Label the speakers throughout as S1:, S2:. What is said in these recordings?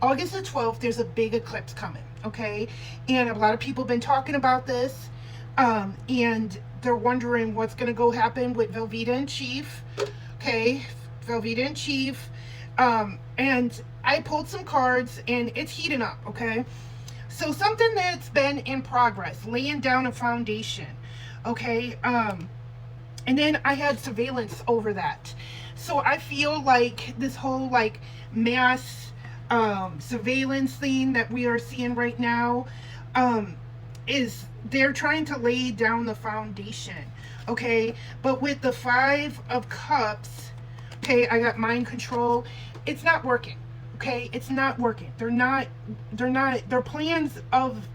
S1: August the 12th, there's a big eclipse coming, okay? And a lot of people have been talking about this, and they're wondering what's going to go happen with Velveeta in Chief, okay? Velveeta in Chief. And I pulled some cards, and it's heating up, okay? So something that's been in progress, laying down a foundation, okay? And then I had surveillance over that. So I feel like this whole like mass surveillance thing that we are seeing right now is they're trying to lay down the foundation, okay? But with the Five of Cups, okay, I got mind control. It's not working, okay? It's not working. Their plans of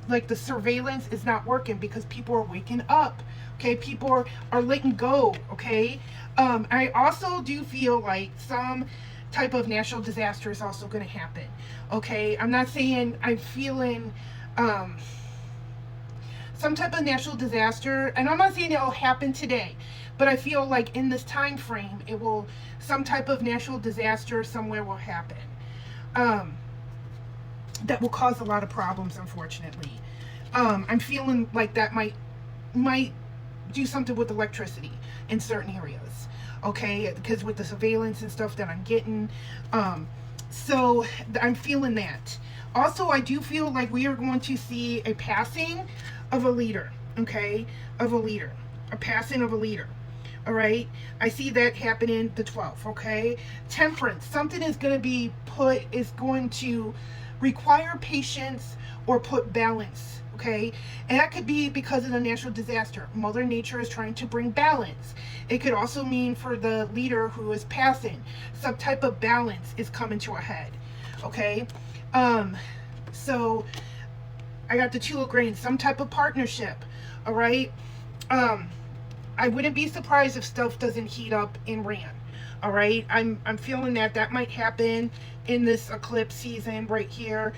S1: like the surveillance is not working because people are waking up, okay? People are letting go, okay? I also do feel like some type of natural disaster is also going to happen, okay? I'm not saying I'm feeling some type of natural disaster, and I'm not saying it'll happen today, but I feel like in this time frame it will, some type of natural disaster somewhere will happen, that will cause a lot of problems, unfortunately. I'm feeling like that might do something with electricity in certain areas, okay? Because with the surveillance and stuff that I'm getting, so I'm feeling that. Also, I do feel like we are going to see a passing of a leader, okay? Of a leader, a passing of a leader. All right, I see that happening the 12th, okay? Temperance, something is going to be is going to require patience or put balance, okay? And that could be because of the natural disaster. Mother Nature is trying to bring balance. It could also mean for the leader who is passing, some type of balance is coming to a head, okay? So I got the Two of Grains, some type of partnership, all right? I wouldn't be surprised if stuff doesn't heat up in Ran. All right, I'm feeling that might happen in this eclipse season right here.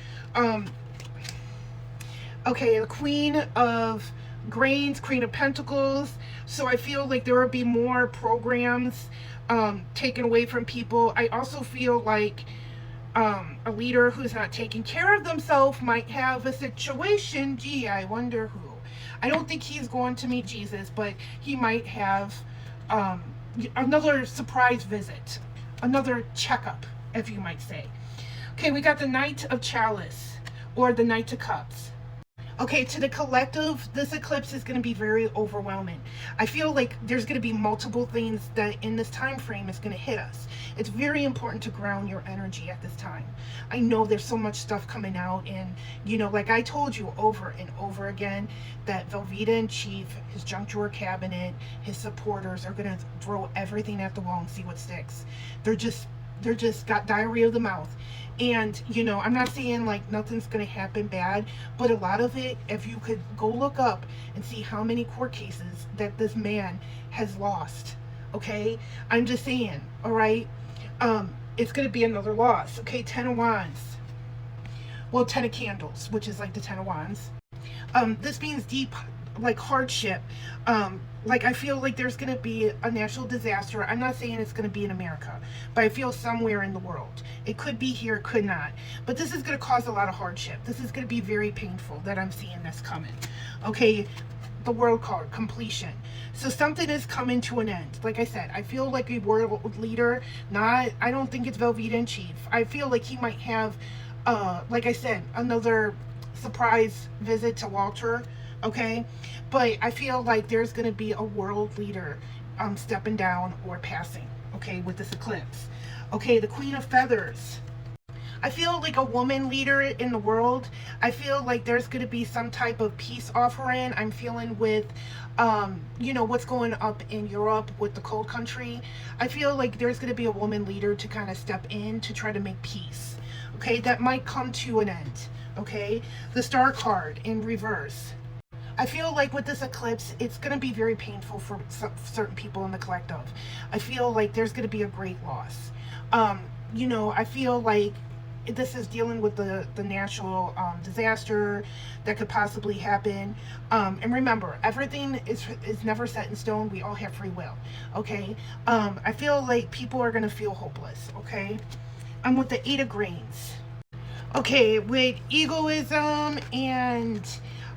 S1: Okay, the Queen of Grains, Queen of Pentacles. So I feel like there will be more programs taken away from people. I also feel like a leader who's not taking care of themselves might have a situation. Gee, I wonder who. I don't think he's going to meet Jesus, but he might have another surprise visit, another checkup, if you might say. Okay, we got the Knight of Chalice, or the Knight of Cups. Okay, to the collective, this eclipse is going to be very overwhelming. I feel like there's going to be multiple things that in this time frame is going to hit us. It's very important to ground your energy at this time. I know there's so much stuff coming out, and you know, like I told you over and over again, that Velveeta in Chief, his junk drawer cabinet, his supporters are going to throw everything at the wall and see what sticks. They're just got diarrhea of the mouth. And you know, I'm not saying like nothing's gonna happen bad, but a lot of it, if you could go look up and see how many court cases that this man has lost, okay? I'm just saying, all right? It's gonna be another loss. Okay, 10 of Wands, well, 10 of Candles, which is like the 10 of Wands. This means deep, like hardship. Like I feel like there's going to be a natural disaster. I'm not saying it's going to be in America, but I feel somewhere in the world. It could be here, could not. But this is going to cause a lot of hardship. This is going to be very painful that I'm seeing this coming. Okay, the World card, completion. So something is coming to an end. Like I said, I feel like a world leader, I don't think it's Velveeta in Chief. I feel like he might have, like I said, another surprise visit to Walter. Okay, but I feel like there's going to be a world leader stepping down or passing, okay, with this eclipse. Okay, the Queen of Feathers. I feel like a woman leader in the world. I feel like there's going to be some type of peace offering. I'm feeling with, you know, what's going up in Europe with the cold country. I feel like there's going to be a woman leader to kind of step in to try to make peace. Okay, that might come to an end. Okay, the Star card in reverse. I feel like with this eclipse, it's going to be very painful for certain people in the collective. I feel like there's going to be a great loss. You know, I feel like this is dealing with the natural disaster that could possibly happen. And remember, everything is never set in stone. We all have free will, okay? I feel like people are going to feel hopeless, okay? I'm with the Eight of Grains. Okay, with egoism and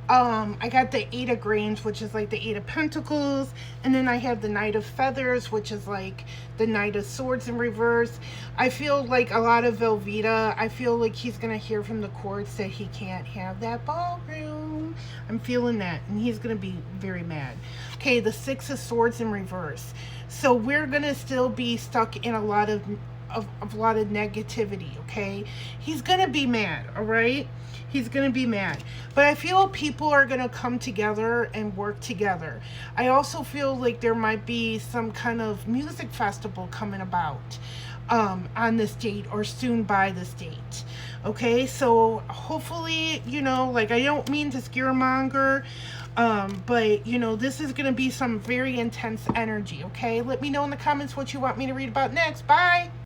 S1: I got the Eight of Grains, which is like the Eight of Pentacles, and then I have the Knight of Feathers, which is like the Knight of Swords in reverse. I feel like a lot of Velveeta. I feel like he's gonna hear from the courts that he can't have that ballroom. I'm feeling that, and he's gonna be very mad. Okay, the Six of Swords in reverse. So we're gonna still be stuck in a lot of negativity. Okay, he's gonna be mad. All right, he's gonna be mad, but I feel people are gonna come together and work together. I also feel like there might be some kind of music festival coming about on this date or soon by this date. Okay, so hopefully, you know, like, I don't mean to scaremonger, but you know, this is gonna be some very intense energy. Okay, let me know in the comments what you want me to read about next. Bye.